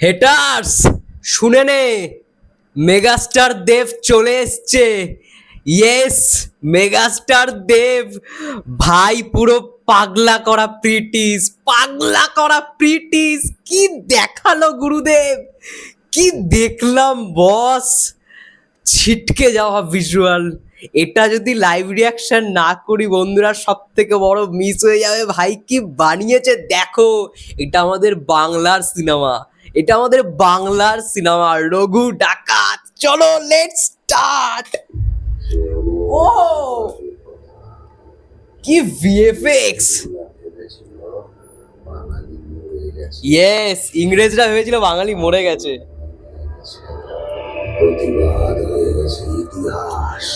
Haters শুনে নে, megastar দেব চলে এসছে। ইয়েস, মেগাস্টার দেব ভাই পুরো পাগলা করা প্রিটিস, পাগলা করা প্রিটিস কি দেখালো গুরুদেব, কি দেখলাম বস, ছিটকে যাওয়া ভিজুয়াল। এটা যদি লাইভ রিয়াকশন না করি বন্ধুরা সব থেকে বড় মিস হয়ে যাবে। ভাই কি বানিয়েছে দেখো, এটা আমাদের বাংলার সিনেমা, এটা আমাদের বাংলার সিনেমা রঘু ডাকাত। চলো লেটস স্টার্ট। ও কি ভিএফএক্স! ইয়েস, ইংরেজরা ভেবেছিল বাঙালি মরে গেছে। প্রতিবাদ হয়ে গেছে ইতিহাস,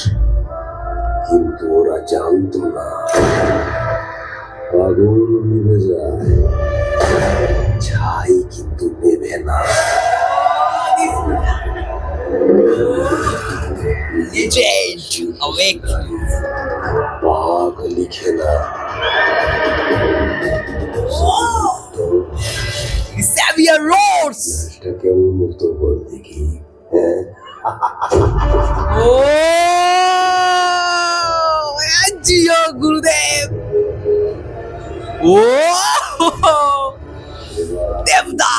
কিন্তু ওরা জানতো না আগুন নিভে যায়, ছাই কিন্তু নেবে না। Legend awake. বাঘ লিখে না, Xavier Rhodes. এটা কেমন মুক্ত বল দেখি। হ্যাঁ, ও জিও গুরুদেব। ও দেবদা।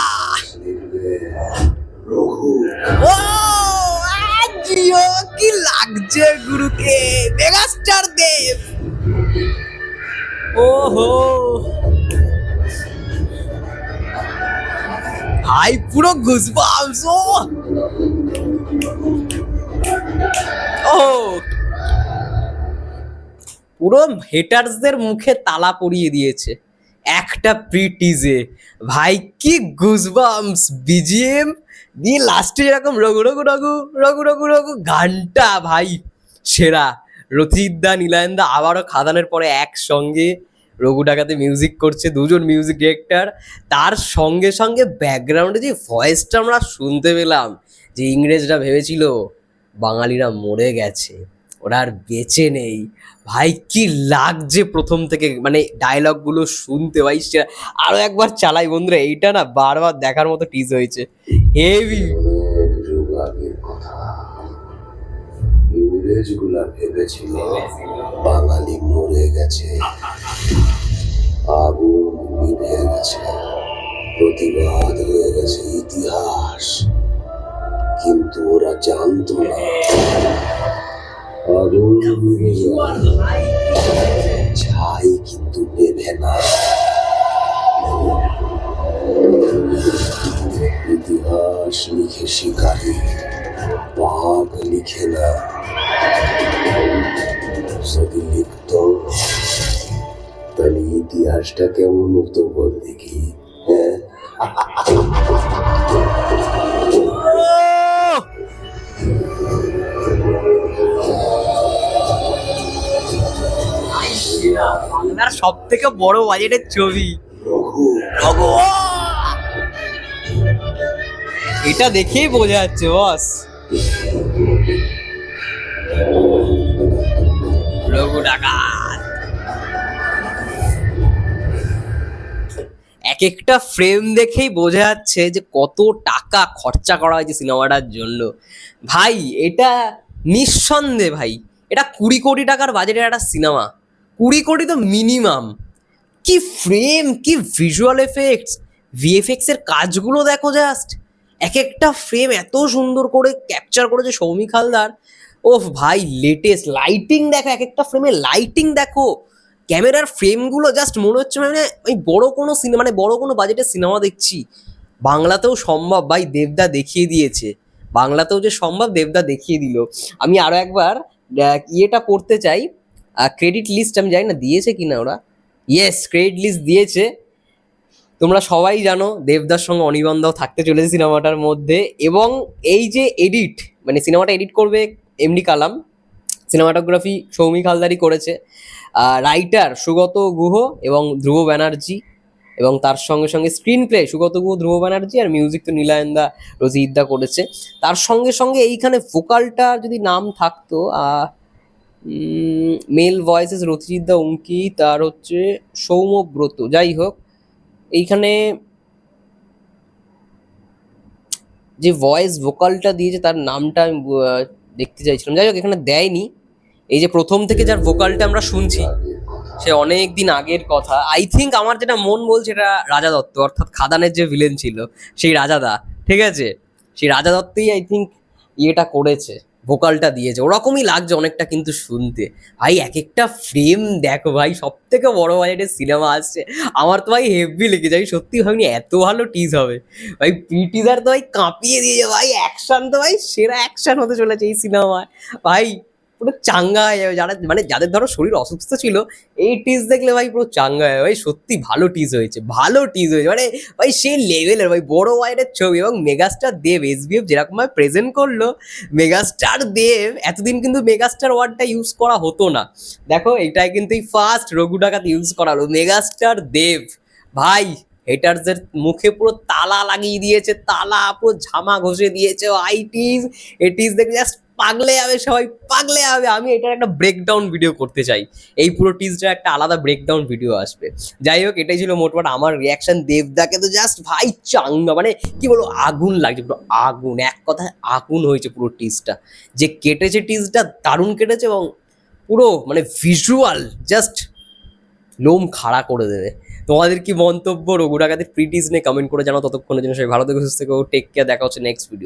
রঘু ও জিও, কি লাগছে গুরুকে, মেগাস্টার দেব। ওহো ভাই পুরো গুজবাম্পস। ও পুরো হেটার্সদের মুখে তালা পরিয়ে দিয়েছে একটা প্রি টিজে। ভাই কি গুজবাম্পস, বিজিএম দিয়ে লাস্টে এরকম রঘু রঘু রঘু রঘু রঘু রঘু গানটা ভাই সেরা। রথিত দা, নীলায়ন দা আবারও খাদানের পরে একসঙ্গে রঘু ডাকাতে মিউজিক করছে, দুজন মিউজিক ডিরেক্টর। তার সঙ্গে সঙ্গে ব্যাকগ্রাউন্ডে যে ভয়েসটা আমরা শুনতে পেলাম, যে ইংরেজরা ভেবেছিল বাঙালিরা মরে গেছে, ওরা আর বেঁচে নেই। ভাই কি লাগছে প্রথম থেকে, মানে ডায়লগগুলো শুনতে। ভাই আরো একবার চালাই বন্ধুরা, এইটা না বারবার দেখার মতো টিজ হয়েছে, হেভি। অনেক যুগ আগের কথা, ইংরেজগুলা ভেবেছিল বাঙালি মরে গেছে, আগুন নিভে গেছে, প্রতিবাদ হয়ে গেছে ইতিহাস, কিন্তু ওরা জানতো না আগুন নিভে যায়, ছাই কিন্তু নেভে না। ইতিহাস লিখে শিকারী, বাঘ লিখে না। যদি লিখত তাহলে ইতিহাসটা কেমন মুক্ত বল দেখি। হ্যাঁ, বাংলার সব থেকে বড় বাজেটের ছবি রঘু রঘু। এটা দেখেই বোঝা যাচ্ছে বস, রঘু ডাকাত। এক একটা ফ্রেম দেখেই বোঝা যাচ্ছে যে কত টাকা খরচা করা হয়েছে সিনেমাটার জন্য। ভাই এটা নিঃসন্দেহে ভাই এটা 20 কোটি টাকার বাজেটের একটা সিনেমা, 20 কোটি তো মিনিমাম। কি ফ্রেম, কি ভিজুয়াল এফেক্টস, ভিএফএক্স এর কাজগুলো দেখো জাস্ট, এক একটা ফ্রেম এত সুন্দর করে ক্যাপচার করেছে সৌমিক হালদার। ওহ ভাই লেটেস্ট লাইটিং দেখো, এক একটা ফ্রেমে লাইটিং দেখো, ক্যামেরার ফ্রেমগুলো জাস্ট মনে হচ্ছে মানে ওই বড় কোনো সিনেমা, মানে বড় কোনো বাজেটের সিনেমা দেখছি। বাংলাতেও সম্ভব ভাই, দেবদা দেখিয়ে দিয়েছে, বাংলাতেও যে সম্ভব দেবদা দেখিয়ে দিল। আমি আরো একবার ইয়েটা করতে চাই, ক্রেডিট লিস্ট আমি জানি না দিয়েছে কিনা ওরা। ইয়েস, ক্রেডিট লিস্ট দিয়েছে। তোমরা সবাই জানো দেবদার সঙ্গে অনির্বাণদাও থাকতে চলেছে সিনেমাটার মধ্যে, এবং এই যে এডিট, মানে সিনেমাটা এডিট করবে এমডি কালাম, সিনেমাটোগ্রাফি সৌমিক হালদারই করেছে, রাইটার সুগত গুহ এবং ধ্রুব ব্যানার্জি, এবং তার সঙ্গে সঙ্গে স্ক্রিন প্লে সুগত গুহ, ধ্রুব ব্যানার্জি, আর মিউজিক তো নীলায়ন দা, রথিত দা করেছে। তার সঙ্গে সঙ্গে এইখানে ভোকালটা যদি নাম থাকতো, মেল ভয়েসেস রথিত দা, অঙ্কিত, আর হচ্ছে সৌম্যব্রত, যাই হোক এইখানে যে ভয়েস ভোকালটা দিয়েছে তার নামটা আমি দেখতে চাইছিলাম, যাই হোক এখানে দেয়নি। এই যে প্রথম থেকে যার ভোকালটা আমরা শুনছি সে অনেক দিন আগের কথা। আই থিঙ্ক আমার যেটা মন বলছে এটা রাজা দত্ত, অর্থাৎ খাদানের যে ভিলেন ছিল সেই রাজাদা, ঠিক আছে? সেই রাজা দত্তই আই থিঙ্ক ইয়েটা করেছে, ভোকালটা দিয়েছে, ওরকমই লাগছে অনেকটা কিন্তু শুনতে। ভাই এক একটা ফ্রেম দেখো ভাই, সব থেকে বড় বাজেটের সিনেমা আসছে, আমার তো ভাই হেভি লেগেছে। আমি সত্যি ভাবিনি এত ভালো টিজ হবে ভাই। প্রি টিজার তো ভাই কাঁপিয়ে দিয়েছে ভাই, অ্যাকশন তো ভাই সেরা অ্যাকশন হতে চলেছে এই সিনেমায় ভাই। পুরো চাঙ্গা হয়ে যাবে যারা, মানে যাদের ধরো শরীর অসুস্থ ছিল, এই টিজ দেখলে ভাই পুরো চাঙ্গা হয়ে যাবে ভাই। সত্যি ভালো টিজ হয়েছে, ভালো টিজ হয়েছে, মানে ভাই সেই লেভেলের ভাই বড় ওয়াইডের ছবি। এবং মেগাস্টার দেব এসবিএফ যেরকম ভাবে প্রেজেন্ট করলো, মেগাস্টার দেব, এতদিন কিন্তু মেগাস্টার ওয়ার্ডটা ইউজ করা হতো না, দেখো এটাই কিন্তু এই ফার্স্ট রঘু ডাকাত ইউজ করা হলো, মেগাস্টার দেব ভাই। হেটারদের মুখে পুরো তালা লাগিয়ে দিয়েছে, তালা পুরো ঝামা ঘষে দিয়েছে ভাই। এটিস দেখে জাস্ট পাগলে যাবে সবাই, পাগলে যাবে। আমি এটার একটা ব্রেকডাউন ভিডিও করতে চাই, এই পুরো টিজটার একটা আলাদা ব্রেকডাউন ভিডিও আসবে। যাই হোক এটাই ছিল মোটমাট আমার রিয়াকশন। দেবদাকে তো জাস্ট ভাই চাঙ্গা, মানে কি বলবো, আগুন লাগছে পুরো, আগুন, এক কথায় আগুন হয়েছে পুরো টিজটা। যে কেটেছে টিজটা দারুণ কেটেছে, এবং পুরো মানে ভিজুয়াল জাস্ট লোম খাড়া করে দেবে। তোমাদের কি মন্তব্য রঘু ডাকাতের প্রিটিজ নিয়ে কমেন্ট করে জানাও। ততক্ষণের জন্য সবাই ভালো থেকো, সুস্থ থেকো, টেক কেয়ার, দেখা হচ্ছে নেক্সট ভিডিও।